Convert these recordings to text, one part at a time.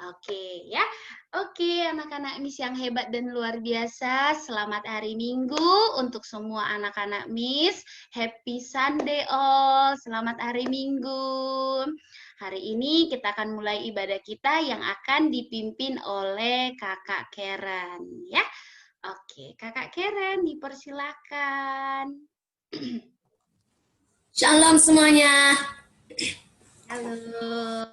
Oke ya. Oke, anak-anak Miss yang hebat dan luar biasa. Selamat hari Minggu untuk semua anak-anak Miss. Happy Sunday all. Selamat hari Minggu. Hari ini kita akan mulai ibadah kita yang akan dipimpin oleh Kakak Karen ya. Oke, Kakak Karen dipersilakan. Shalom semuanya. Halo.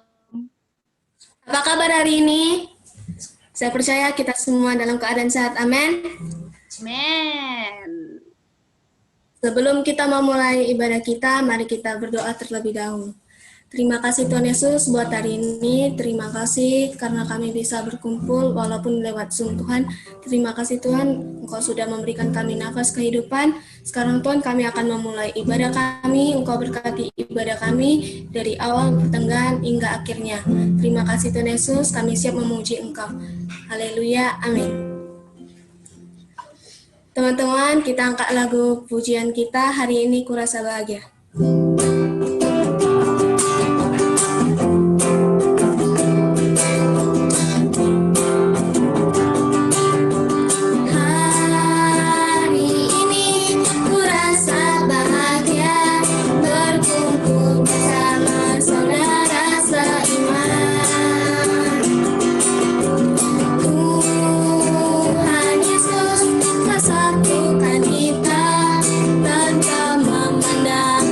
Apa kabar hari ini? Saya percaya kita semua dalam keadaan sehat. Amin. Amin. Sebelum kita memulai ibadah kita, mari kita berdoa terlebih dahulu. Terima kasih Tuhan Yesus buat hari ini. Terima kasih karena kami bisa berkumpul walaupun lewat Zoom Tuhan. Terima kasih Tuhan, Engkau sudah memberikan kami nafas kehidupan. Sekarang Tuhan kami akan memulai ibadah kami. Engkau berkati ibadah kami dari awal, pertengahan, hingga akhirnya. Terima kasih Tuhan Yesus, kami siap memuji Engkau. Haleluya, amin. Teman-teman, kita angkat lagu pujian kita hari ini, Kurasa Bahagia. Satukan kita tanpa memandang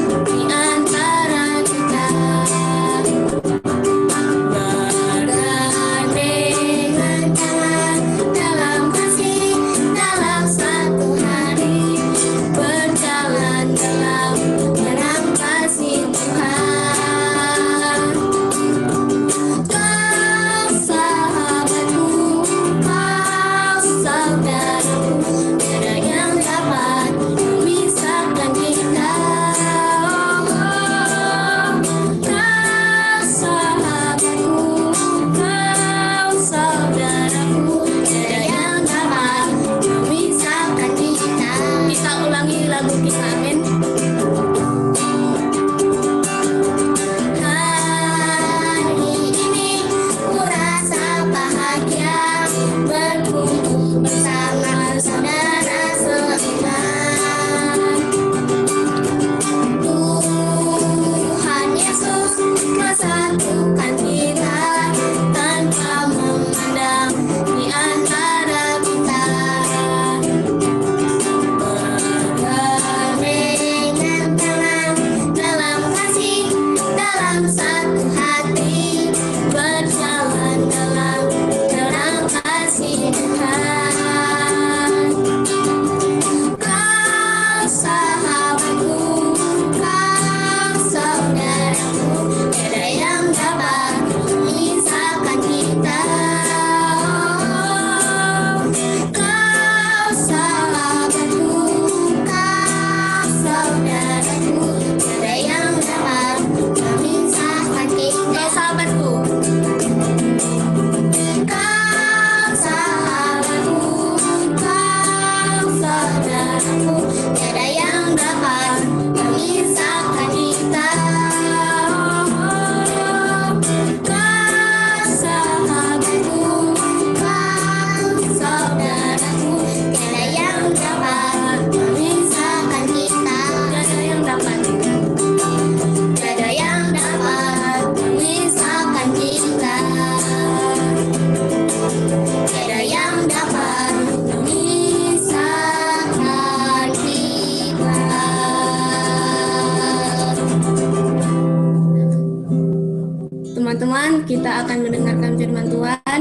Teman-teman, kita akan mendengarkan firman Tuhan.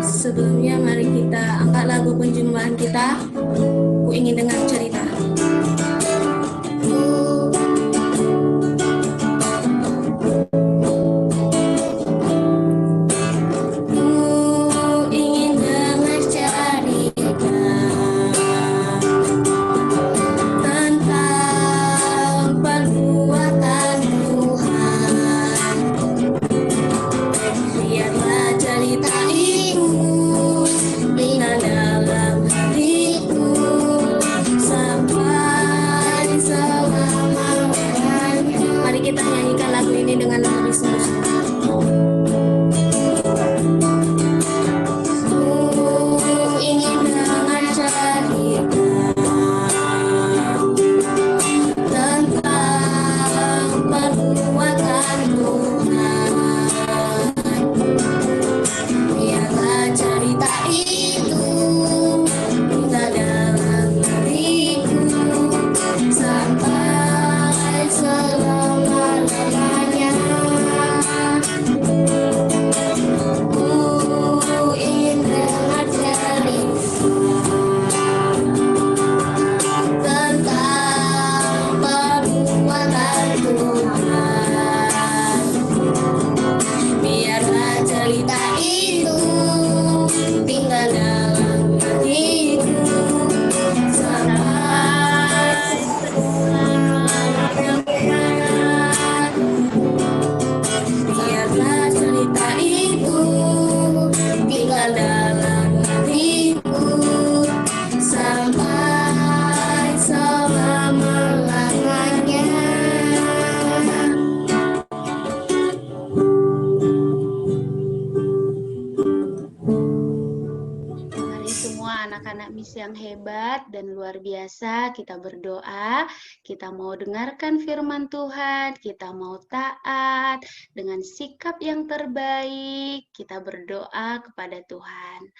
Sebelumnya mari kita angkat lagu penjumlahan kita. Ku ingin dengar cerita. Cerita itu di dalam hatiku. anak-anak Miss yang hebat dan luar biasa, kita berdoa, kita mau dengarkan firman Tuhan, kita mau taat dengan sikap yang terbaik, kita berdoa kepada Tuhan.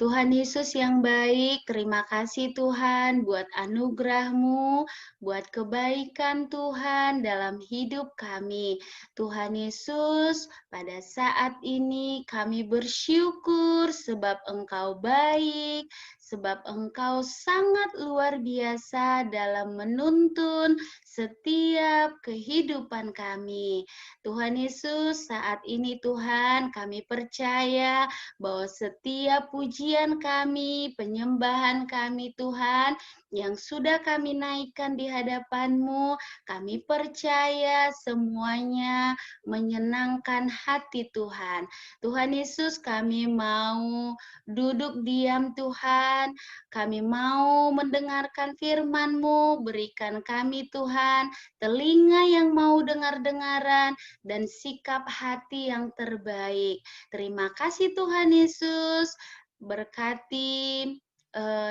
Tuhan Yesus yang baik, terima kasih Tuhan buat anugerah-Mu, buat kebaikan Tuhan dalam hidup kami. Tuhan Yesus, pada saat ini kami bersyukur sebab Engkau baik, sebab Engkau sangat luar biasa dalam menuntun setiap kehidupan kami. Tuhan Yesus, saat ini Tuhan kami percaya bahwa setiap pujian kami, penyembahan kami Tuhan, yang sudah kami naikkan di hadapan-Mu, kami percaya semuanya menyenangkan hati Tuhan. Tuhan Yesus, kami mau duduk diam Tuhan, kami mau mendengarkan firman-Mu, berikan kami Tuhan, telinga yang mau dengar-dengaran, dan sikap hati yang terbaik. Terima kasih Tuhan Yesus, berkati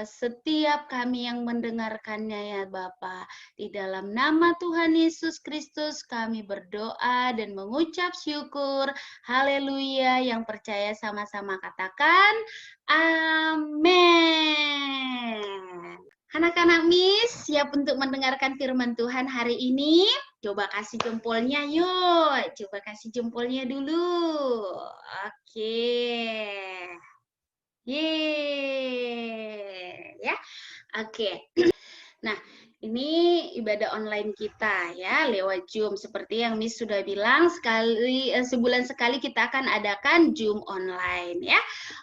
setiap kami yang mendengarkannya ya Bapa. Di dalam nama Tuhan Yesus Kristus kami berdoa dan mengucap syukur. Haleluya, yang percaya sama-sama katakan amin. Anak-anak Miss siap untuk mendengarkan firman Tuhan hari ini? Coba kasih jempolnya yuk. Coba kasih jempolnya dulu. Oke. Yeay. Ya. Oke. Nah, ini ibadah online kita ya lewat Zoom. Seperti yang Miss sudah bilang, sebulan sekali kita akan adakan Zoom online ya.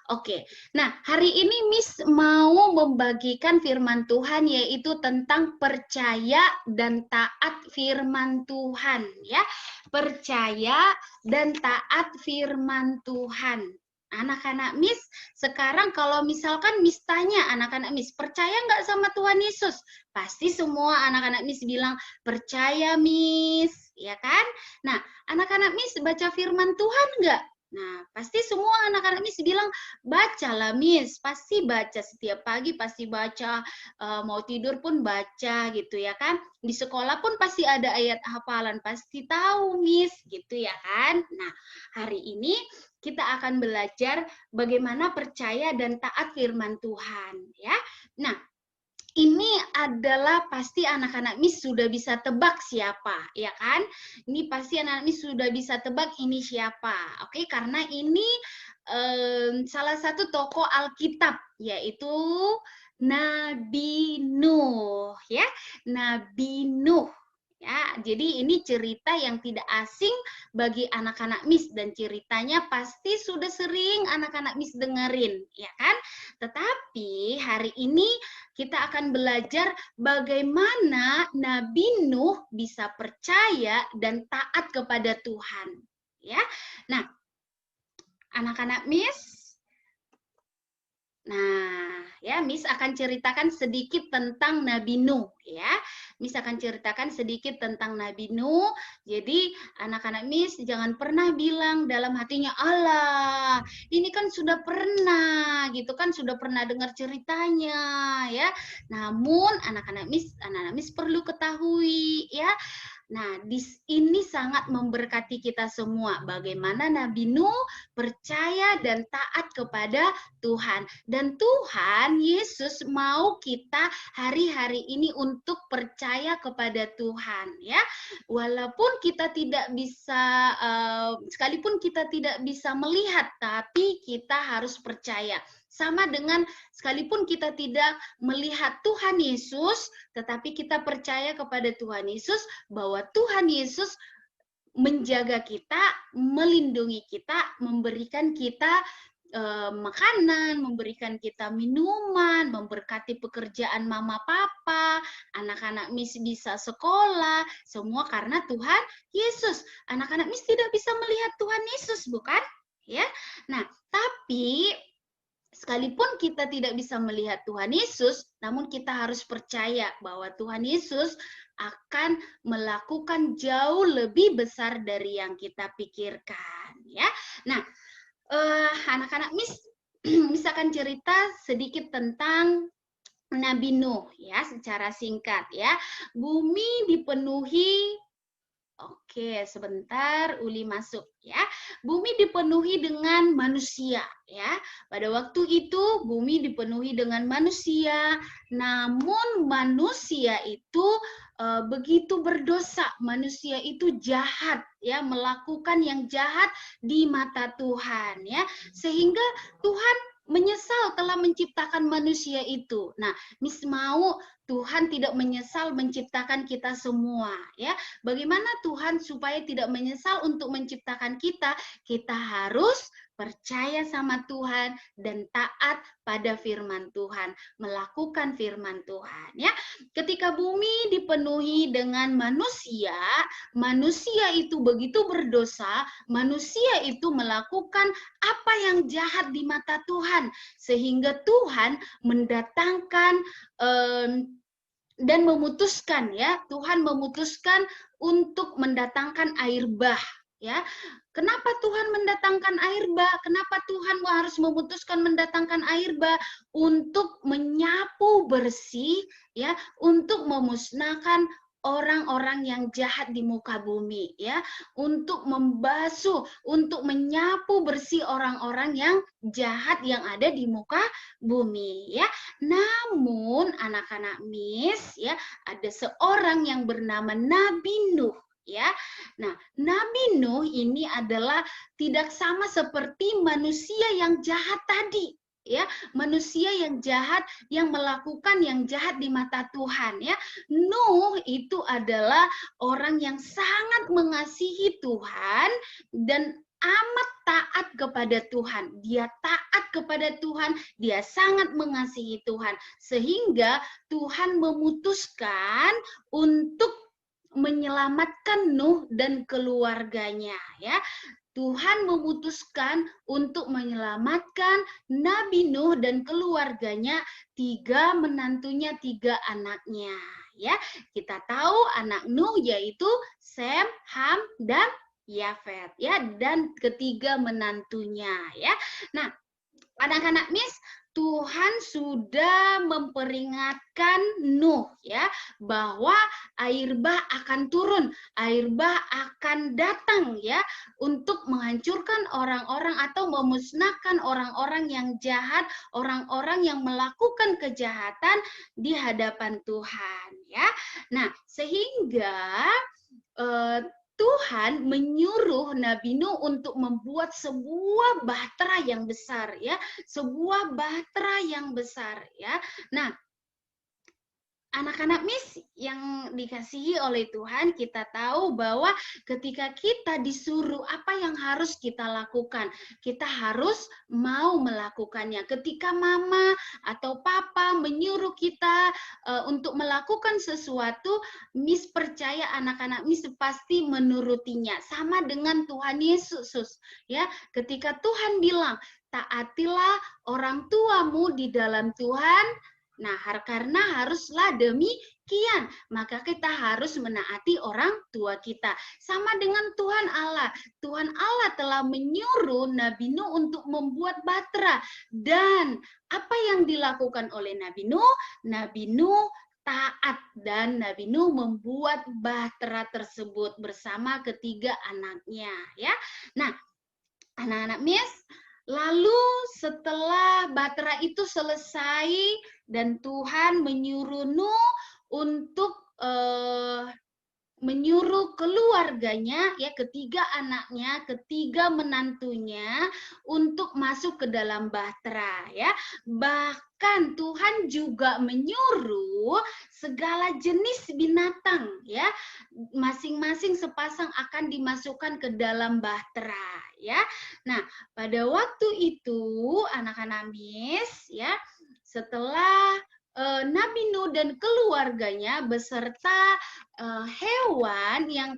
Oke. Nah, hari ini Miss mau membagikan firman Tuhan yaitu tentang percaya dan taat firman Tuhan ya. Percaya dan taat firman Tuhan. Anak-anak Miss, sekarang kalau misalkan Miss tanya anak-anak Miss, percaya nggak sama Tuhan Yesus? Pasti semua anak-anak Miss bilang, percaya Miss, ya kan? Nah, anak-anak Miss baca firman Tuhan nggak? Nah, pasti semua anak-anak Miss bilang, bacalah Miss, pasti baca setiap pagi, pasti baca, mau tidur pun baca gitu ya kan. Di sekolah pun pasti ada ayat hafalan, pasti tahu Miss gitu ya kan. Nah, hari ini kita akan belajar bagaimana percaya dan taat firman Tuhan ya. Nah, ini adalah pasti anak-anak Miss sudah bisa tebak siapa, ya kan? Ini pasti anak-anak Miss sudah bisa tebak ini siapa. Oke, karena ini salah satu tokoh Alkitab, yaitu Nabi Nuh, ya. Nabi Nuh. Ya, jadi ini cerita yang tidak asing bagi anak-anak Miss dan ceritanya pasti sudah sering anak-anak Miss dengerin, ya kan? Tetapi hari ini kita akan belajar bagaimana Nabi Nuh bisa percaya dan taat kepada Tuhan, ya. Nah, anak-anak Miss, nah, ya, Miss akan ceritakan sedikit tentang Nabi Nuh, ya. Miss akan ceritakan sedikit tentang Nabi Nuh. Jadi, anak-anak Miss jangan pernah bilang dalam hatinya, "Allah, ini kan sudah pernah, gitu kan, sudah pernah dengar ceritanya, ya." Namun, anak-anak Miss perlu ketahui, ya. Nah, ini sangat memberkati kita semua. Bagaimana Nabi Nuh percaya dan taat kepada Tuhan. Dan Tuhan Yesus mau kita hari-hari ini untuk percaya kepada Tuhan, ya. Walaupun kita tidak bisa, sekalipun kita tidak bisa melihat, tapi kita harus percaya. Sama dengan sekalipun kita tidak melihat Tuhan Yesus, tetapi kita percaya kepada Tuhan Yesus bahwa Tuhan Yesus menjaga kita, melindungi kita, memberikan kita makanan, memberikan kita minuman, memberkati pekerjaan mama papa, anak-anak Miss bisa sekolah, semua karena Tuhan Yesus. Anak-anak Miss tidak bisa melihat Tuhan Yesus, bukan? Ya. Nah, tapi sekalipun kita tidak bisa melihat Tuhan Yesus, namun kita harus percaya bahwa Tuhan Yesus akan melakukan jauh lebih besar dari yang kita pikirkan, ya. Nah, anak-anak Miss, misalkan cerita sedikit tentang Nabi Nuh ya, secara singkat ya. Bumi dipenuhi. Oke, sebentar Uli masuk ya. Bumi dipenuhi dengan manusia ya. Pada waktu itu bumi dipenuhi dengan manusia, namun manusia itu begitu berdosa. Manusia itu jahat ya, melakukan yang jahat di mata Tuhan ya. Sehingga Tuhan menyesal telah menciptakan manusia itu. Nah, Miss mau Tuhan tidak menyesal menciptakan kita semua ya. Bagaimana Tuhan supaya tidak menyesal untuk menciptakan kita? Kita harus percaya sama Tuhan dan taat pada firman Tuhan, melakukan firman Tuhan ya. Ketika bumi dipenuhi dengan manusia, manusia itu begitu berdosa, manusia itu melakukan apa yang jahat di mata Tuhan, sehingga Tuhan mendatangkan dan memutuskan ya, Tuhan memutuskan untuk mendatangkan air bah ya. Kenapa Tuhan mendatangkan air bah? Kenapa Tuhan harus memutuskan mendatangkan air bah? Untuk menyapu bersih ya, untuk memusnahkan orang-orang yang jahat di muka bumi ya, untuk membasuh, untuk menyapu bersih orang-orang yang jahat yang ada di muka bumi ya. Namun anak-anak Miss ya, ada seorang yang bernama Nabi Nuh ya. Nah, Nabi Nuh ini adalah tidak sama seperti manusia yang jahat tadi ya, manusia yang jahat yang melakukan yang jahat di mata Tuhan ya. Nuh itu adalah orang yang sangat mengasihi Tuhan dan amat taat kepada Tuhan. Dia taat kepada Tuhan, dia sangat mengasihi Tuhan, sehingga Tuhan memutuskan untuk menyelamatkan Nuh dan keluarganya ya. Tuhan memutuskan untuk menyelamatkan Nabi Nuh dan keluarganya, 3 menantunya, 3 anaknya ya. Kita tahu anak Nuh yaitu Sem, Ham, dan Yafet ya, dan ketiga menantunya ya. Nah, anak-anak Miss, Tuhan sudah memperingatkan Nuh ya, bahwa air bah akan turun, air bah akan datang ya, untuk menghancurkan orang-orang atau memusnahkan orang-orang yang jahat, orang-orang yang melakukan kejahatan di hadapan Tuhan ya. Nah, sehingga Tuhan menyuruh Nabi Nuh untuk membuat sebuah bahtera yang besar ya, sebuah bahtera yang besar ya. Nah, anak-anak Miss yang dikasihi oleh Tuhan, kita tahu bahwa ketika kita disuruh apa yang harus kita lakukan, kita harus mau melakukannya. Ketika mama atau papa menyuruh kita untuk melakukan sesuatu, Miss percaya anak-anak Miss pasti menurutinya. Sama dengan Tuhan Yesus ya. Ketika Tuhan bilang, taatilah orang tuamu di dalam Tuhan. Nah, karena haruslah demikian, maka kita harus menaati orang tua kita. Sama dengan Tuhan Allah. Tuhan Allah telah menyuruh Nabi Nuh untuk membuat bahtera. Dan apa yang dilakukan oleh Nabi Nuh? Nabi Nuh taat dan Nabi Nuh membuat bahtera tersebut bersama ketiga anaknya. Ya, nah, anak-anak Miss, lalu setelah bahtera itu selesai dan Tuhan menyuruh Nuh untuk menyuruh keluarganya ya, ketiga anaknya, ketiga menantunya untuk masuk ke dalam bahtera ya. Bahkan Tuhan juga menyuruh segala jenis binatang ya, masing-masing sepasang akan dimasukkan ke dalam bahtera ya. Nah, pada waktu itu anak-anak Miss ya, setelah Nabi Nuh dan keluarganya beserta hewan yang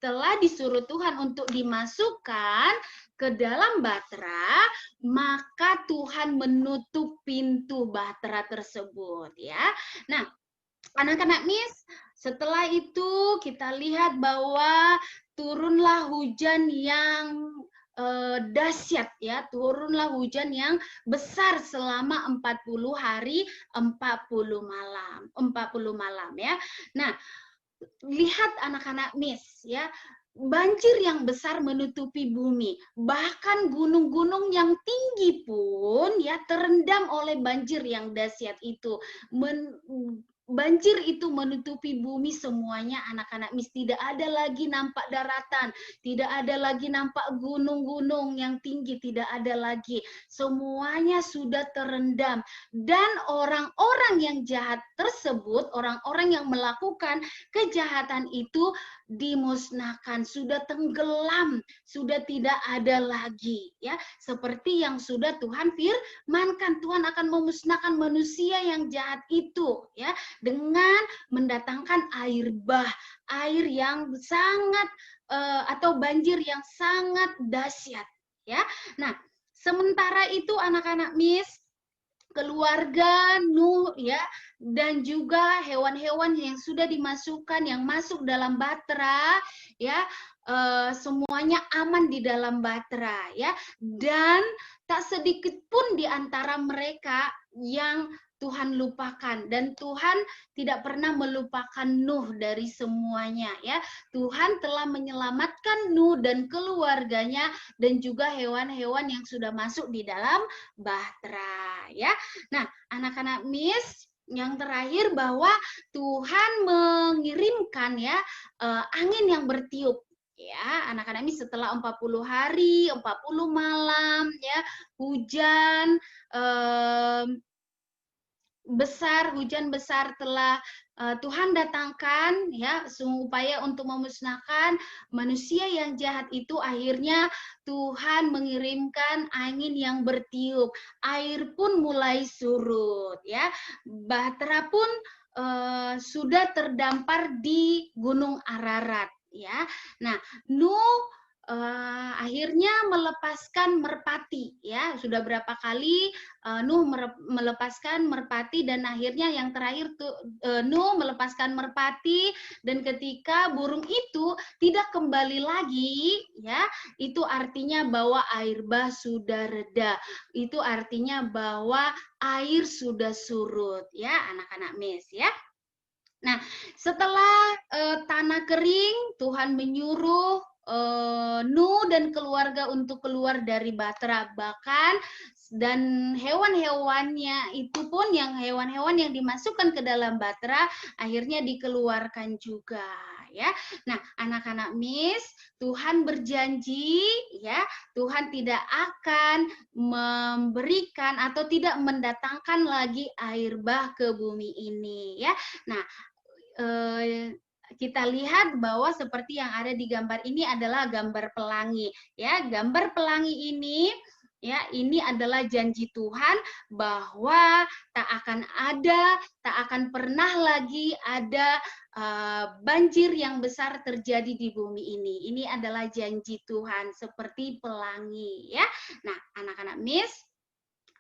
telah disuruh Tuhan untuk dimasukkan ke dalam bahtera, maka Tuhan menutup pintu bahtera tersebut ya. Nah, anak-anak Miss, setelah itu kita lihat bahwa turunlah hujan yang dahsyat ya, turunlah hujan yang besar selama 40 hari 40 malam ya. Nah, lihat anak-anak Miss ya, banjir yang besar menutupi bumi, bahkan gunung-gunung yang tinggi pun ya terendam oleh banjir yang dahsyat itu. Banjir itu menutupi bumi semuanya anak-anak Miss, tidak ada lagi nampak daratan, tidak ada lagi nampak gunung-gunung yang tinggi, tidak ada lagi, semuanya sudah terendam. Dan orang-orang yang jahat tersebut, orang-orang yang melakukan kejahatan itu dimusnahkan, sudah tenggelam, sudah tidak ada lagi ya, seperti yang sudah Tuhan firmankan. Tuhan akan memusnahkan manusia yang jahat itu ya, dengan mendatangkan air bah, air yang sangat atau banjir yang sangat dahsyat ya. Nah, sementara itu anak-anak Miss, keluarga Nuh ya, dan juga hewan-hewan yang sudah dimasukkan, yang masuk dalam Bahtera ya, semuanya aman di dalam Bahtera ya, dan tak sedikit pun di antara mereka yang Tuhan lupakan, dan Tuhan tidak pernah melupakan Nuh dari semuanya ya. Tuhan telah menyelamatkan Nuh dan keluarganya dan juga hewan-hewan yang sudah masuk di dalam Bahtera ya. Nah, anak-anak Miss, yang terakhir bahwa Tuhan mengirimkan ya angin yang bertiup ya, anak-anak Miss, setelah 40 hari 40 malam ya, hujan hujan besar telah Tuhan datangkan ya, upaya untuk memusnahkan manusia yang jahat itu. Akhirnya Tuhan mengirimkan angin yang bertiup, air pun mulai surut ya, Bahtera pun sudah terdampar di Gunung Ararat ya. Nah, Nuh akhirnya melepaskan merpati ya, sudah berapa kali Nuh melepaskan merpati, dan akhirnya yang terakhir Nuh melepaskan merpati, dan ketika burung itu tidak kembali lagi ya, itu artinya bahwa air bah sudah reda, itu artinya bahwa air sudah surut ya anak-anak Miss ya. Nah, setelah tanah kering, Tuhan menyuruh Nuh dan keluarga untuk keluar dari Bahtera, bahkan dan hewan-hewannya itu pun, yang hewan-hewan yang dimasukkan ke dalam Bahtera akhirnya dikeluarkan juga ya. Nah, anak-anak Miss, Tuhan berjanji ya, Tuhan tidak akan memberikan atau tidak mendatangkan lagi air bah ke bumi ini ya. Nah, kita lihat bahwa seperti yang ada di gambar ini adalah gambar pelangi ya. Gambar pelangi ini ya, ini adalah janji Tuhan bahwa tak akan pernah lagi ada banjir yang besar terjadi di bumi ini. Ini adalah janji Tuhan seperti pelangi ya. Nah, anak-anak Miss,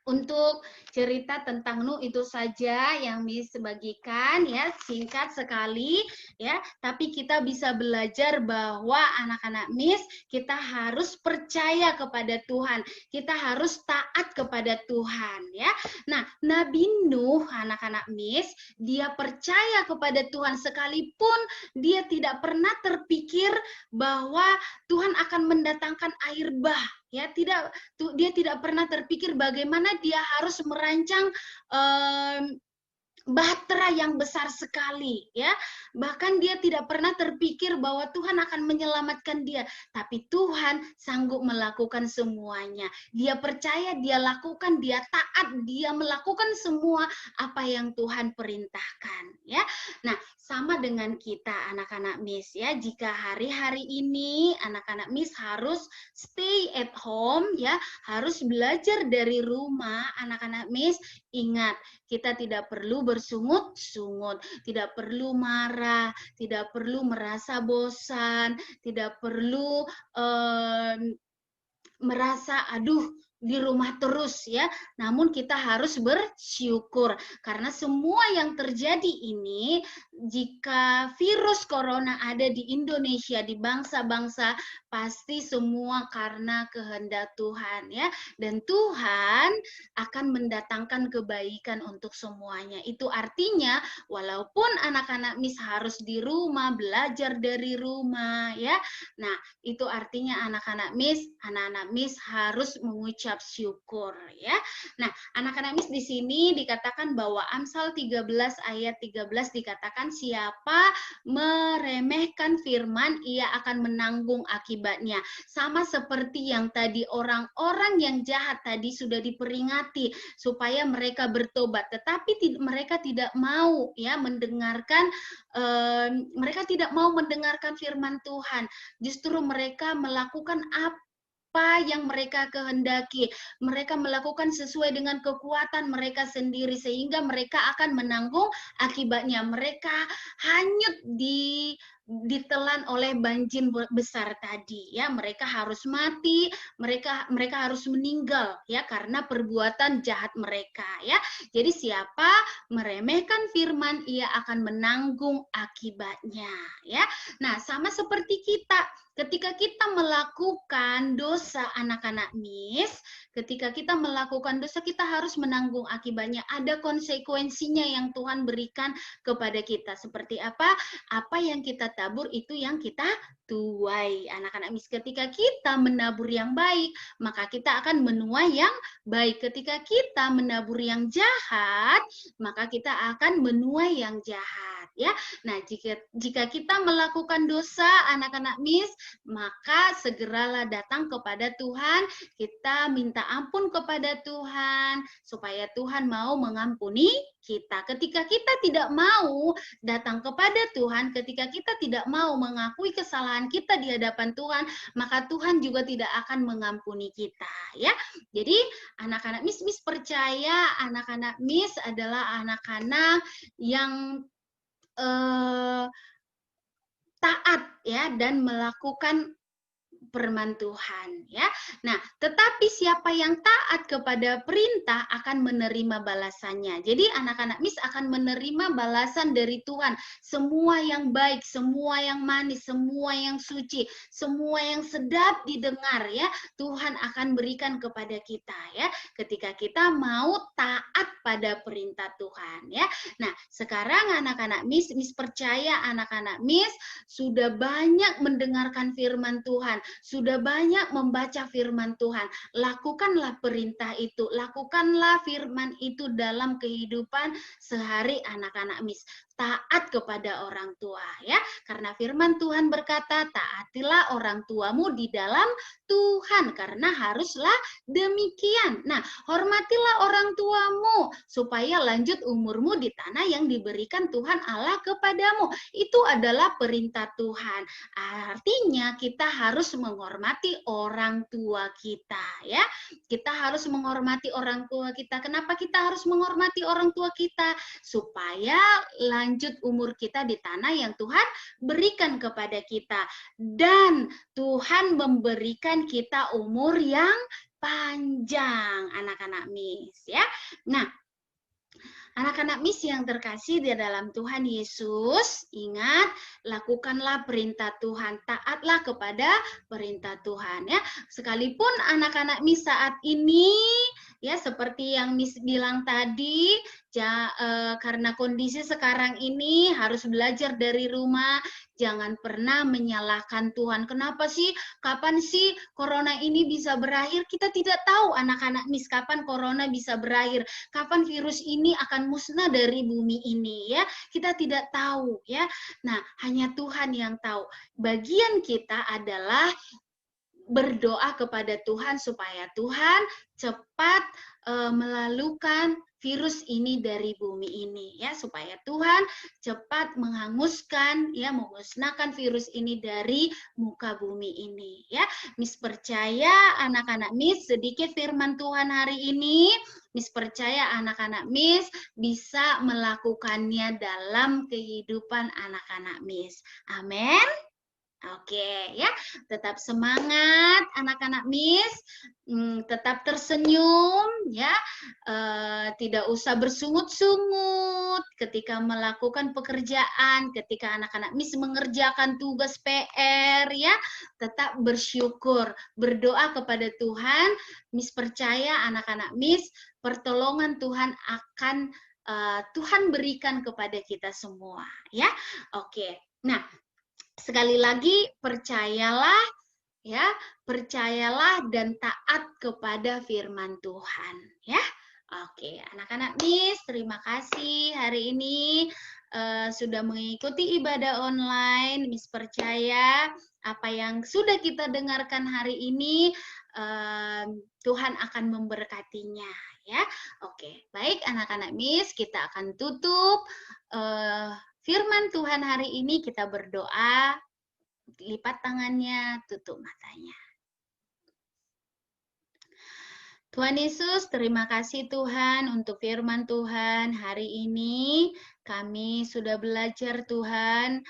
untuk cerita tentang Nuh itu saja yang Miss bagikan ya, singkat sekali ya, tapi kita bisa belajar bahwa anak-anak Miss, kita harus percaya kepada Tuhan, kita harus taat kepada Tuhan ya. Nah, Nabi Nuh anak-anak Miss, dia percaya kepada Tuhan sekalipun dia tidak pernah terpikir bahwa Tuhan akan mendatangkan air bah ya, dia tidak pernah terpikir bagaimana dia harus merancang Bahtera yang besar sekali ya. Bahkan dia tidak pernah terpikir bahwa Tuhan akan menyelamatkan dia, tapi Tuhan sanggup melakukan semuanya. Dia percaya, dia lakukan, dia taat, dia melakukan semua apa yang Tuhan perintahkan ya. Nah, sama dengan kita anak-anak Miss ya, jika hari-hari ini anak-anak Miss harus stay at home ya, harus belajar dari rumah, anak-anak Miss ingat, kita tidak perlu bersungut-sungut, tidak perlu marah, tidak perlu merasa bosan, tidak perlu merasa aduh di rumah terus ya. Namun kita harus bersyukur karena semua yang terjadi ini, jika virus corona ada di Indonesia, di bangsa-bangsa, pasti semua karena kehendak Tuhan ya. Dan Tuhan akan mendatangkan kebaikan untuk semuanya. Itu artinya walaupun anak-anak Miss harus di rumah, belajar dari rumah ya. Nah, itu artinya anak-anak Miss harus mengucap syukur ya. Nah, anak-anak Miss di sini dikatakan bahwa Amsal 13 ayat 13 dikatakan siapa meremehkan firman ia akan menanggung akibatnya. Sama seperti yang tadi orang-orang yang jahat tadi sudah diperingati supaya mereka bertobat, tetapi mereka tidak mau ya mendengarkan mereka tidak mau mendengarkan firman Tuhan. Justru mereka melakukan apa yang mereka kehendaki. Mereka melakukan sesuai dengan kekuatan mereka sendiri sehingga mereka akan menanggung akibatnya. Mereka hanyut ditelan oleh banjir besar tadi ya. Mereka harus mati, mereka harus meninggal ya karena perbuatan jahat mereka ya. Jadi siapa meremehkan firman ia akan menanggung akibatnya ya. Nah, sama seperti kita. Ketika kita melakukan dosa anak-anak Miss, ketika kita melakukan dosa kita harus menanggung akibatnya. Ada konsekuensinya yang Tuhan berikan kepada kita. Seperti apa? Apa yang kita tabur itu yang kita tuai. Anak-anak Miss, ketika kita menabur yang baik, maka kita akan menuai yang baik. Ketika kita menabur yang jahat, maka kita akan menuai yang jahat ya. Nah, jika kita melakukan dosa anak-anak Miss, maka segeralah datang kepada Tuhan, kita minta ampun kepada Tuhan supaya Tuhan mau mengampuni kita. Ketika kita tidak mau datang kepada Tuhan, ketika kita tidak mau mengakui kesalahan kita di hadapan Tuhan, maka Tuhan juga tidak akan mengampuni kita ya. Jadi anak-anak Miss percaya anak-anak Miss adalah anak-anak yang taat ya dan melakukan firman Tuhan ya. Nah, tetapi siapa yang taat kepada perintah akan menerima balasannya. Jadi anak-anak Miss akan menerima balasan dari Tuhan. Semua yang baik, semua yang manis, semua yang suci, semua yang sedap didengar ya, Tuhan akan berikan kepada kita ya. Ketika kita mau taat pada perintah Tuhan ya. Nah, sekarang anak-anak Miss percaya anak-anak Miss sudah banyak mendengarkan firman Tuhan, sudah banyak membaca firman Tuhan. Lakukanlah perintah itu, lakukanlah firman itu dalam kehidupan sehari anak-anak Miss. Taat kepada orang tua ya, karena firman Tuhan berkata taatilah orang tuamu di dalam Tuhan, karena haruslah demikian. Nah, hormatilah orang tuamu supaya lanjut umurmu di tanah yang diberikan Tuhan Allah kepadamu. Itu adalah perintah Tuhan. Artinya kita harus menghormati orang tua kita ya. Kita harus menghormati orang tua kita. Kenapa kita harus menghormati orang tua kita? Supaya lanjut umur kita di tanah yang Tuhan berikan kepada kita. Dan Tuhan memberikan kita umur yang panjang, anak-anak Miss ya. Nah, anak-anak Miss yang terkasih di dalam Tuhan Yesus, ingat, lakukanlah perintah Tuhan, taatlah kepada perintah Tuhan ya. Sekalipun anak-anak Miss saat ini ya seperti yang Miss bilang tadi, karena kondisi sekarang ini harus belajar dari rumah, jangan pernah menyalahkan Tuhan. Kenapa sih? Kapan sih corona ini bisa berakhir? Kita tidak tahu anak-anak Miss kapan corona bisa berakhir, kapan virus ini akan musnah dari bumi ini ya. Kita tidak tahu ya. Nah, hanya Tuhan yang tahu. Bagian kita adalah berdoa kepada Tuhan supaya Tuhan cepat melalukan virus ini dari bumi ini ya, supaya Tuhan cepat menghanguskan ya, memusnahkan virus ini dari muka bumi ini ya. Miss percaya anak-anak Miss sedikit firman Tuhan hari ini, Miss percaya anak-anak Miss bisa melakukannya dalam kehidupan anak-anak Miss. Amin. Oke, ya, tetap semangat anak-anak Miss, tetap tersenyum, ya, tidak usah bersungut-sungut ketika melakukan pekerjaan, ketika anak-anak Miss mengerjakan tugas PR, ya, tetap bersyukur, berdoa kepada Tuhan. Miss percaya anak-anak Miss, pertolongan Tuhan akan Tuhan berikan kepada kita semua, ya. Oke, nah. Sekali lagi, percayalah, ya, percayalah dan taat kepada firman Tuhan, ya. Oke, anak-anak Miss, terima kasih hari ini sudah mengikuti ibadah online. Miss percaya apa yang sudah kita dengarkan hari ini Tuhan akan memberkatinya, ya. Oke, baik anak-anak Miss, kita akan tutup firman Tuhan hari ini, kita berdoa, lipat tangannya, tutup matanya. Tuhan Yesus, terima kasih Tuhan untuk firman Tuhan hari ini. Kami sudah belajar Tuhan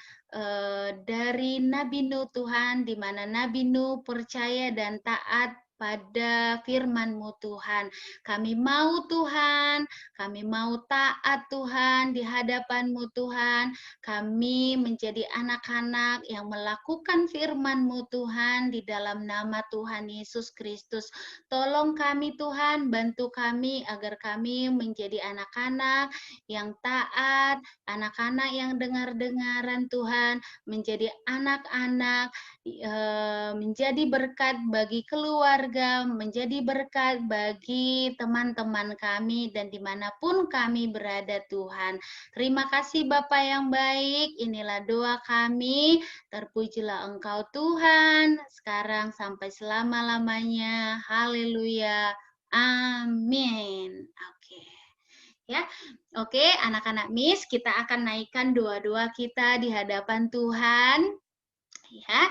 dari Nabi Nuh Tuhan, di mana Nabi Nuh percaya dan taat pada firman-Mu Tuhan. Kami mau Tuhan, kami mau taat Tuhan di hadapan-Mu Tuhan. Kami menjadi anak-anak yang melakukan firman-Mu Tuhan di dalam nama Tuhan Yesus Kristus. Tolong kami Tuhan, bantu kami agar kami menjadi anak-anak yang taat, anak-anak yang dengar-dengaran Tuhan, menjadi anak-anak, menjadi berkat bagi keluarga, menjadi berkat bagi teman-teman kami dan dimanapun kami berada Tuhan. Terima kasih Bapa yang baik, inilah doa kami, terpujilah Engkau Tuhan, sekarang sampai selama-lamanya. Haleluya. Amin. Oke. Ya. Oke, anak-anak Miss, kita akan naikkan doa-doa kita di hadapan Tuhan. Ya.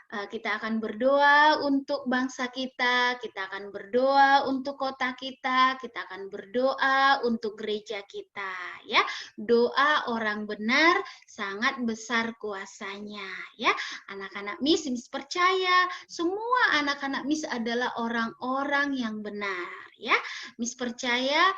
Kita akan berdoa untuk bangsa kita akan berdoa untuk kota kita akan berdoa untuk gereja kita, ya. Doa orang benar sangat besar kuasanya, ya. Anak-anak Miss percaya semua anak-anak Miss adalah orang-orang yang benar, ya. Miss percaya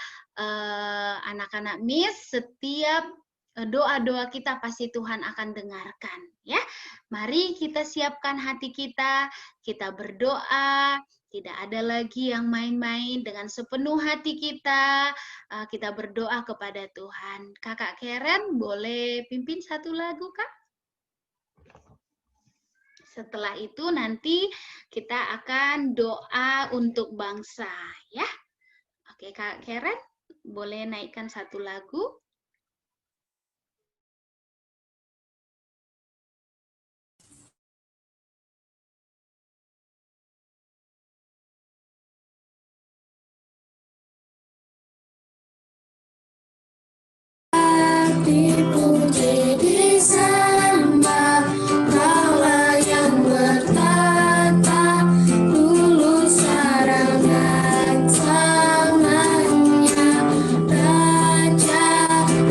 anak-anak Miss setiap doa-doa kita pasti Tuhan akan dengarkan, ya. Mari kita siapkan hati kita berdoa, tidak ada lagi yang main-main, dengan sepenuh hati kita berdoa kepada Tuhan. Kakak Karen, boleh pimpin satu lagu, Kak? Setelah itu nanti kita akan doa untuk bangsa, ya. Oke, Kak Karen, boleh naikkan satu lagu. Dipuji, disembah, Kaulah yang bertata, tulus sarangan samanya, Raja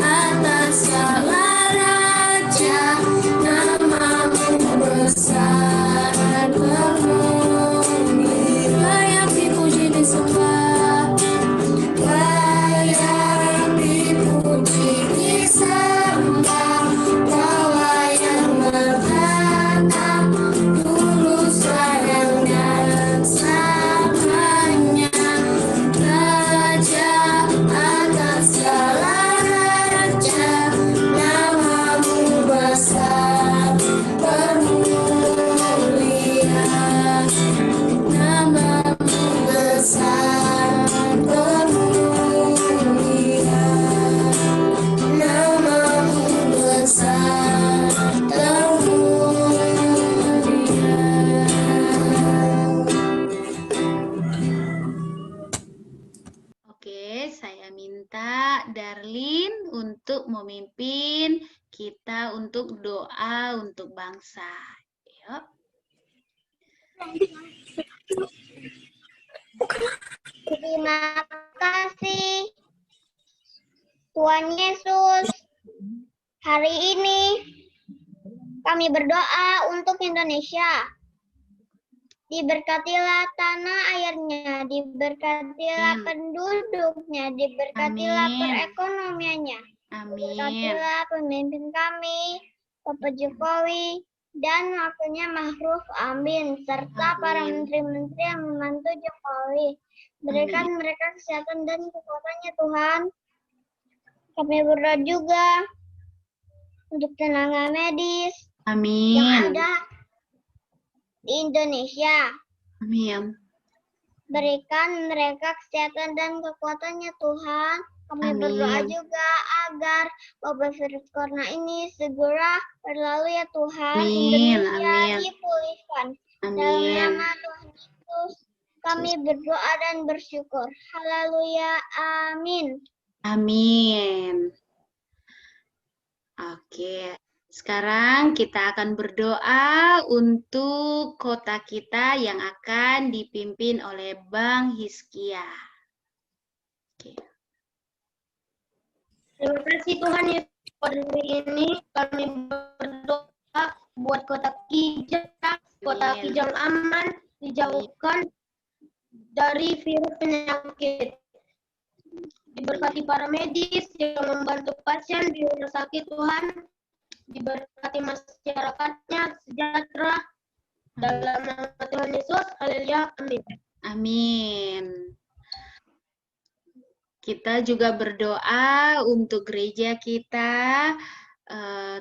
atas segala raja, namamu besar bermuli, layak dipuji, disembah, layak dipuji, disembah, Kaulah yang bertata, tulus sayang dan samanya, Raja atas segala raja, namamu besar bermulia, namamu besar bermulia, namamu besar termulia. Oke, saya minta Darlin untuk memimpin kita untuk doa untuk bangsa. Yuk. Terima kasih Tuhan Yesus. Hari ini Kami berdoa untuk Indonesia. Diberkatilah tanah airnya, diberkatilah Amin. penduduknya, diberkatilah Amin. perekonomiannya. Amin. Berkatilah pemimpin kami, Bapak Jokowi, dan wakilnya Ma'ruf, amin. Serta para Amin. menteri-menteri yang membantu Jokowi. Berikan mereka kesehatan dan kekuatannya, Tuhan. Kami berdoa juga untuk tenaga medis yang Amin. ada di Indonesia. Amin. Berikan mereka kesehatan dan kekuatannya, Tuhan. Kami Amin. berdoa juga agar wabah virus corona ini segera berlalu ya Tuhan. Amin. Indonesia Amin. dipulihkan. Dalam Amin. nama Tuhan Yesus, kami berdoa dan bersyukur. Haleluya. Amin. Amin. Oke, sekarang kita akan berdoa untuk kota kita yang akan dipimpin oleh Bang Hizkia. Oke. Terima kasih Tuhan Yesus, pada hari ini kami berdoa buat kota Amin. Kijang aman, dijauhkan dari virus penyakit. Diberkati para medis yang membantu pasien di rumah sakit Tuhan. Diberkati masyarakatnya sejahtera. Dalam nama Tuhan Yesus, haleluya, amin. Amin. Kita juga berdoa untuk gereja kita.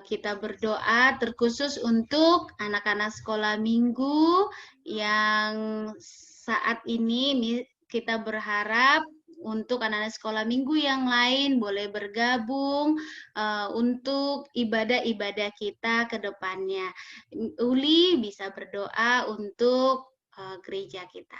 Kita berdoa terkhusus untuk anak-anak sekolah minggu yang saat ini kita berharap untuk anak-anak sekolah minggu yang lain boleh bergabung untuk ibadah-ibadah kita ke depannya. Uli bisa berdoa untuk gereja kita.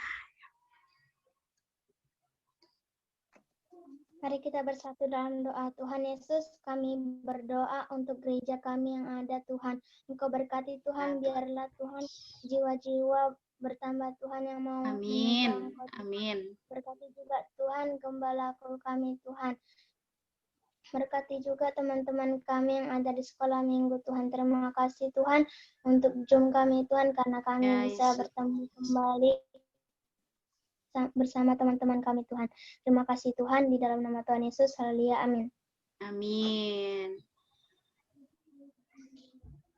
Mari kita bersatu dalam doa. Tuhan Yesus, kami berdoa untuk gereja kami yang ada Tuhan. Engkau berkati Tuhan, biarlah Tuhan jiwa-jiwa bertambah Tuhan yang mau Amin. menyembah Engkau, Tuhan. Amin. Berkati juga Tuhan gembalaku kami Tuhan. Berkati juga teman-teman kami yang ada di sekolah minggu Tuhan. Terima kasih Tuhan untuk Zoom kami Tuhan, karena kami Ya, bisa Yesus. bertemu kembali bersama teman-teman kami Tuhan. Terima kasih Tuhan, di dalam nama Tuhan Yesus, haleluya, amin. Amin.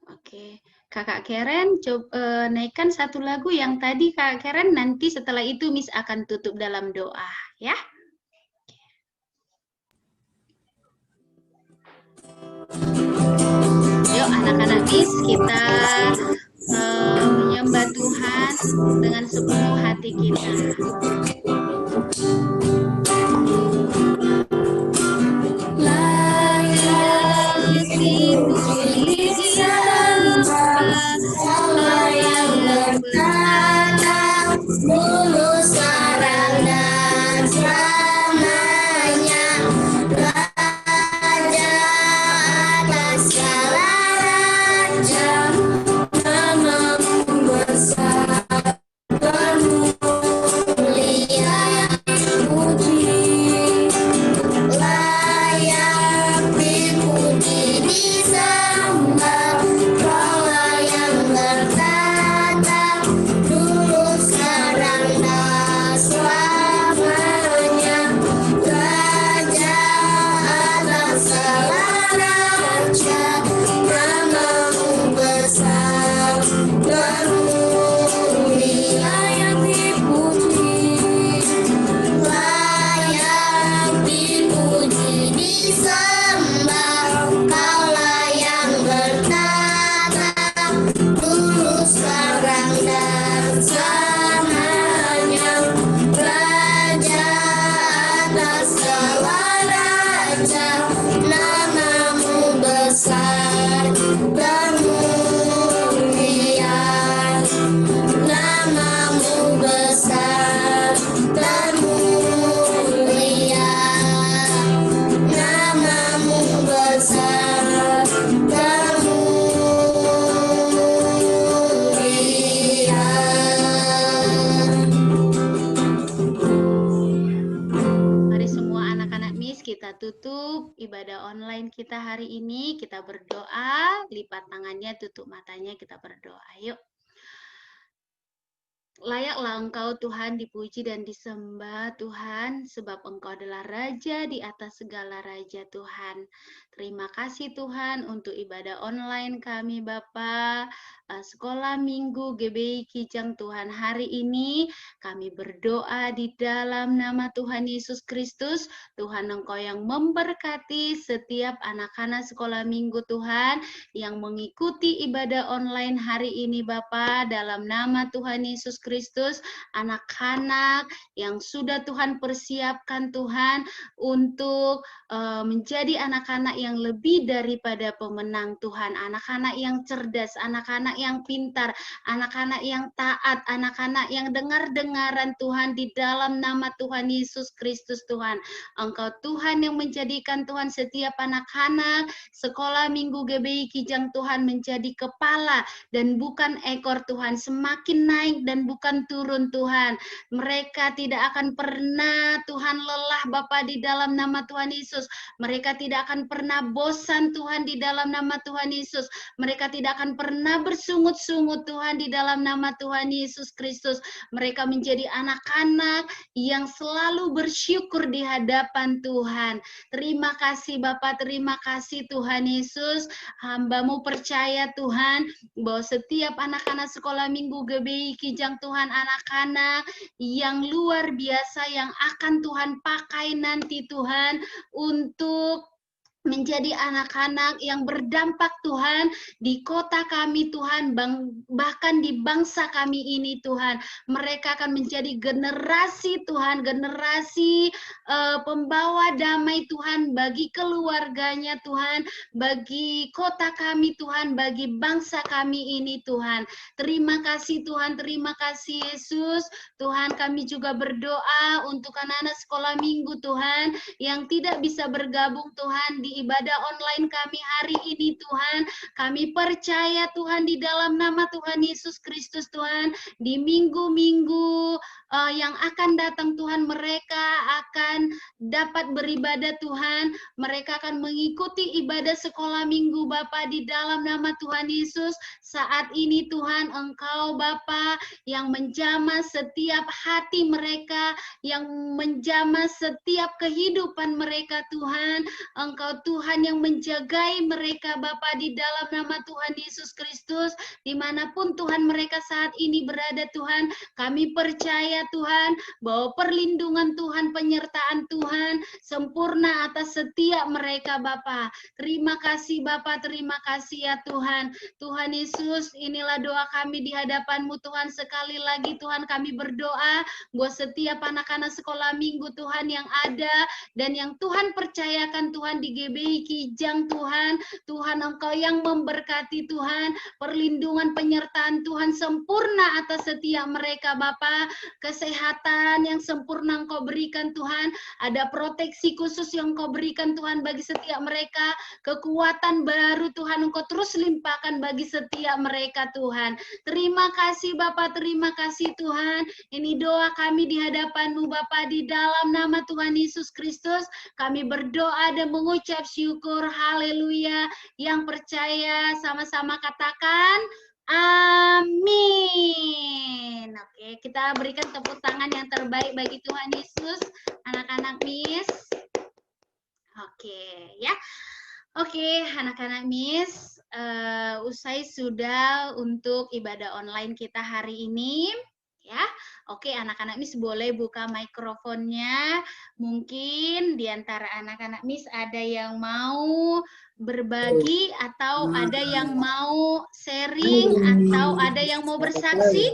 Oke, Kakak Karen, coba naikkan satu lagu yang tadi Kakak Karen, nanti setelah itu Miss akan tutup dalam doa, ya. Yuk anak-anak Miss, kita menyembah Tuhan dengan sepenuh hati kita. Mulus sarang dan selamanya, Raja atas segala raja, namamu besar, bermulia kita tutup ibadah online kita hari ini. Kita berdoa, lipat tangannya, tutup matanya, kita berdoa. Yuk. Layaklah Engkau Tuhan dipuji dan disembah Tuhan, sebab Engkau adalah Raja di atas segala Raja Tuhan. Terima kasih Tuhan untuk ibadah online kami Bapa, Sekolah Minggu GBI Kijang Tuhan hari ini. Kami berdoa di dalam nama Tuhan Yesus Kristus. Tuhan Engkau yang memberkati setiap anak-anak sekolah minggu Tuhan yang mengikuti ibadah online hari ini Bapa, dalam nama Tuhan Yesus Kristus, anak-anak yang sudah Tuhan persiapkan Tuhan untuk menjadi anak-anak yang lebih daripada pemenang Tuhan, anak-anak yang cerdas, anak-anak yang pintar, anak-anak yang taat, anak-anak yang dengar-dengaran Tuhan di dalam nama Tuhan Yesus Kristus Tuhan. Engkau Tuhan yang menjadikan Tuhan setiap anak-anak sekolah minggu GBI Kijang Tuhan menjadi kepala dan bukan ekor Tuhan, semakin naik dan bukan turun Tuhan. Mereka tidak akan pernah Tuhan lelah Bapa di dalam nama Tuhan Yesus. Mereka tidak akan pernah bosan Tuhan di dalam nama Tuhan Yesus. Mereka tidak akan pernah bersungut-sungut Tuhan di dalam nama Tuhan Yesus Kristus. Mereka menjadi anak-anak yang selalu bersyukur di hadapan Tuhan. Terima kasih Bapa, terima kasih Tuhan Yesus. Hamba-Mu percaya Tuhan bahwa setiap anak-anak sekolah minggu GBI Kijang Tuhan, anak-anak yang luar biasa yang akan Tuhan pakai nanti Tuhan untuk menjadi anak-anak yang berdampak Tuhan di kota kami Tuhan, bahkan di bangsa kami ini Tuhan. Mereka akan menjadi generasi Tuhan, generasi pembawa damai Tuhan bagi keluarganya Tuhan, bagi kota kami Tuhan, bagi bangsa kami ini Tuhan. Terima kasih Tuhan, terima kasih Yesus. Tuhan, kami juga berdoa untuk anak-anak sekolah minggu Tuhan yang tidak bisa bergabung Tuhan di ibadah online kami hari ini Tuhan. Kami percaya Tuhan di dalam nama Tuhan Yesus Kristus Tuhan, di minggu-minggu yang akan datang Tuhan, mereka akan dapat beribadah Tuhan. Mereka akan mengikuti ibadah sekolah minggu Bapa di dalam nama Tuhan Yesus. Saat ini Tuhan, Engkau Bapa yang menjamah setiap hati mereka, yang menjamah setiap kehidupan mereka Tuhan. Engkau Tuhan yang menjagai mereka Bapa di dalam nama Tuhan Yesus Kristus. Dimanapun Tuhan mereka saat ini berada Tuhan, kami percaya Tuhan bahwa perlindungan Tuhan, penyertaan Tuhan sempurna atas setiap mereka Bapa. Terima kasih Bapa, terima kasih ya Tuhan. Tuhan Yesus, inilah doa kami di hadapan-Mu Tuhan. Sekali lagi Tuhan, kami berdoa buat setiap anak-anak sekolah minggu Tuhan yang ada dan yang Tuhan percayakan Tuhan di GBI Kijang Tuhan. Tuhan, Engkau yang memberkati Tuhan, perlindungan penyertaan Tuhan sempurna atas setiap mereka Bapa. Kesehatan yang sempurna Engkau berikan Tuhan, ada proteksi khusus yang Engkau berikan Tuhan bagi setiap mereka, kekuatan baru Tuhan Engkau terus limpahkan bagi setiap mereka Tuhan. Terima kasih Bapa, terima kasih Tuhan. Ini doa kami di hadapan-Mu Bapa, di dalam nama Tuhan Yesus Kristus. Kami berdoa dan mengucap syukur, haleluya. Yang percaya sama-sama katakan amin. Oke, kita berikan tepuk tangan yang terbaik bagi Tuhan Yesus, anak-anak Miss. Oke, ya. Oke, anak-anak Miss, usai sudah untuk ibadah online kita hari ini. Ya, oke anak-anak Miss boleh buka mikrofonnya. Mungkin di antara anak-anak Miss ada yang mau berbagi atau ada yang mau sharing atau ada yang mau bersaksi.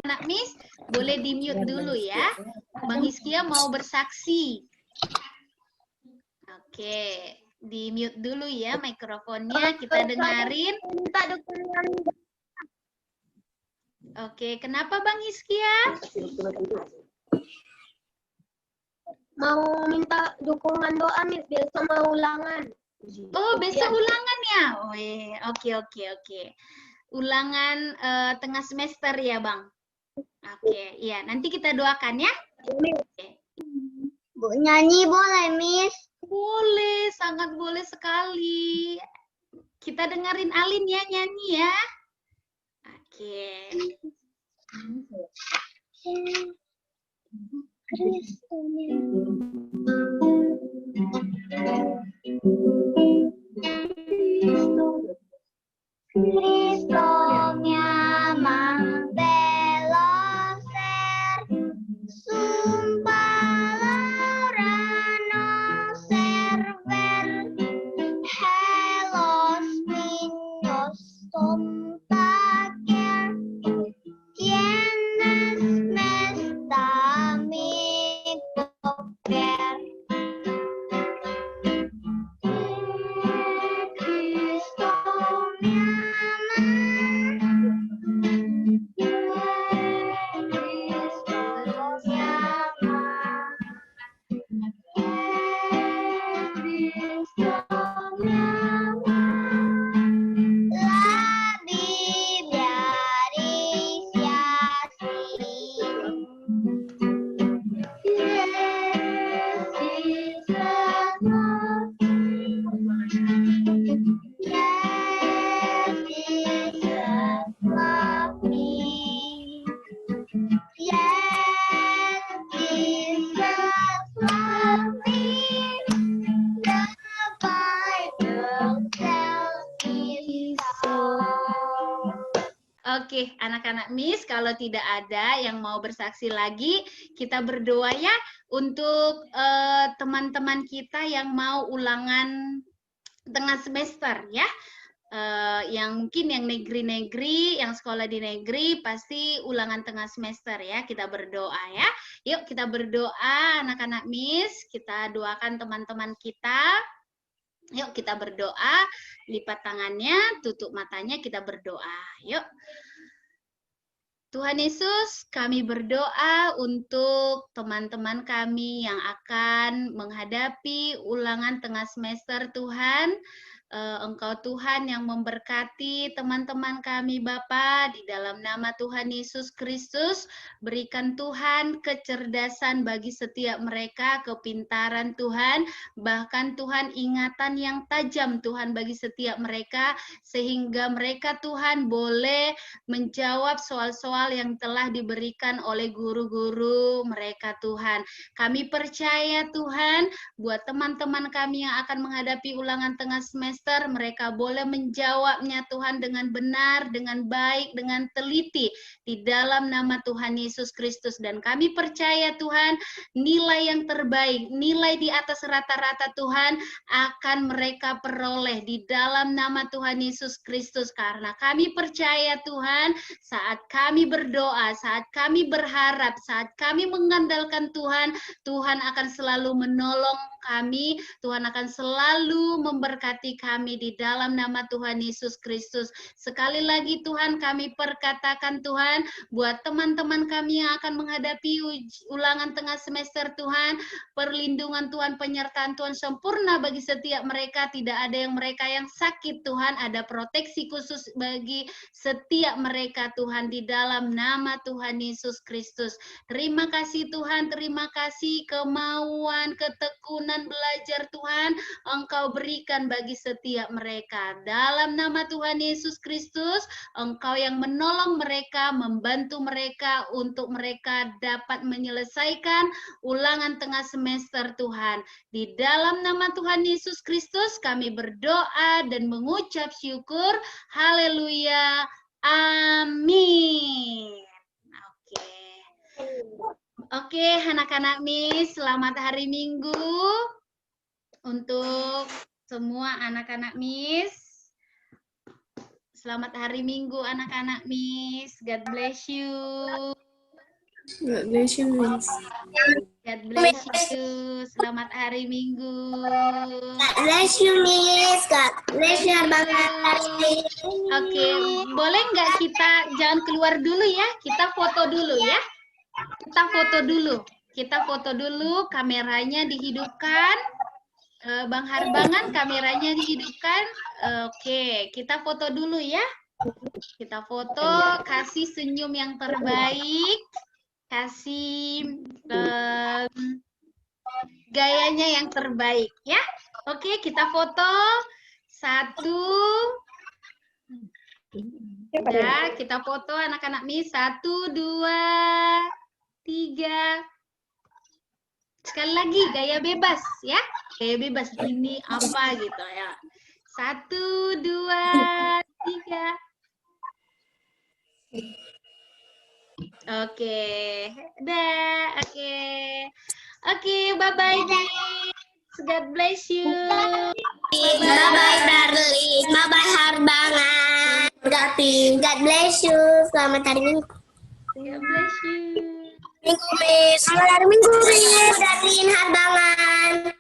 Anak Miss boleh di-mute dulu ya. Bang Hizkia mau bersaksi. Oke, di-mute dulu ya mikrofonnya, kita dengarin. Oke, kenapa Bang Hizkia? Mau minta dukungan doa nih, besok mau ulangan. Oh, besok ulangan ya? Oh, oke. Ulangan tengah semester ya, Bang? Oke, iya. Nanti kita doakan ya. Oke. Nyanyi boleh, Miss? Boleh, sangat boleh sekali. Kita dengerin Alin ya nyanyi ya. Oke. Cristo mi ama belum ser sumpah no server helos niños son taker quienes me está mi toker Cristo mi ama La Biblia dice así. Oke, anak-anak Miss, kalau tidak ada yang mau bersaksi lagi, kita berdoa ya untuk teman-teman kita yang mau ulangan tengah semester ya. Yang mungkin yang negeri-negeri, yang sekolah di negeri, pasti ulangan tengah semester ya. Kita berdoa ya. Yuk kita berdoa anak-anak Miss, kita doakan teman-teman kita. Yuk kita berdoa, lipat tangannya, tutup matanya, kita berdoa. Yuk. Tuhan Yesus, kami berdoa untuk teman-teman kami yang akan menghadapi ulangan tengah semester Tuhan. Engkau Tuhan yang memberkati teman-teman kami Bapa di dalam nama Tuhan Yesus Kristus. Berikan Tuhan kecerdasan bagi setiap mereka, kepintaran Tuhan, bahkan Tuhan ingatan yang tajam Tuhan bagi setiap mereka, sehingga mereka Tuhan boleh menjawab soal-soal yang telah diberikan oleh guru-guru mereka Tuhan. Kami percaya Tuhan, buat teman-teman kami yang akan menghadapi ulangan tengah semester, mereka boleh menjawabnya Tuhan dengan benar, dengan baik, dengan teliti di dalam nama Tuhan Yesus Kristus. Dan kami percaya Tuhan, nilai yang terbaik, nilai di atas rata-rata Tuhan akan mereka peroleh di dalam nama Tuhan Yesus Kristus. Karena kami percaya Tuhan, saat kami berdoa, saat kami berharap, saat kami mengandalkan Tuhan, Tuhan akan selalu menolong kami, Tuhan akan selalu memberkati kami di dalam nama Tuhan Yesus Kristus. Sekali lagi Tuhan, kami perkatakan Tuhan, buat teman-teman kami yang akan menghadapi ulangan tengah semester Tuhan, perlindungan Tuhan, penyertaan Tuhan sempurna bagi setiap mereka, tidak ada yang mereka yang sakit Tuhan, ada proteksi khusus bagi setiap mereka Tuhan di dalam nama Tuhan Yesus Kristus. Terima kasih Tuhan, terima kasih kemauan, ketekunan belajar Tuhan Engkau berikan bagi setiap mereka. Dalam nama Tuhan Yesus Kristus, Engkau yang menolong mereka, membantu mereka untuk mereka dapat menyelesaikan ulangan tengah semester Tuhan. Di dalam nama Tuhan Yesus Kristus kami berdoa dan mengucap syukur. Haleluya. Amin. Oke, anak-anak Miss, selamat hari Minggu untuk semua anak-anak Miss. Selamat hari Minggu anak-anak Miss. God bless you. God bless you, Miss. God bless you. Selamat hari Minggu. God bless you, Miss. God bless you, Abang Arsi. Oke, boleh nggak kita jangan keluar dulu ya? Kita foto dulu ya. Kita foto dulu. Kita foto dulu, kameranya dihidupkan. Bang Harbangan, kameranya dihidupkan. Oke, kita foto dulu ya. Kita foto, kasih senyum yang terbaik. Kasih gayanya yang terbaik ya. Oke, kita foto. 1. Ya, kita foto anak-anak Miss. 1, 2, 3. Sekali lagi, gaya bebas ya. Gaya bebas, ini apa gitu ya. 1, 2, 3. Oke, dah. Oke, bye-bye. God bless you. Bye-bye, darling. Bye-bye, Harbangan. God bless you. Selamat hari Minggu. God bless you. Minggu, Miss. Selamat hari Minggu, Miss. Darling, Harbangan.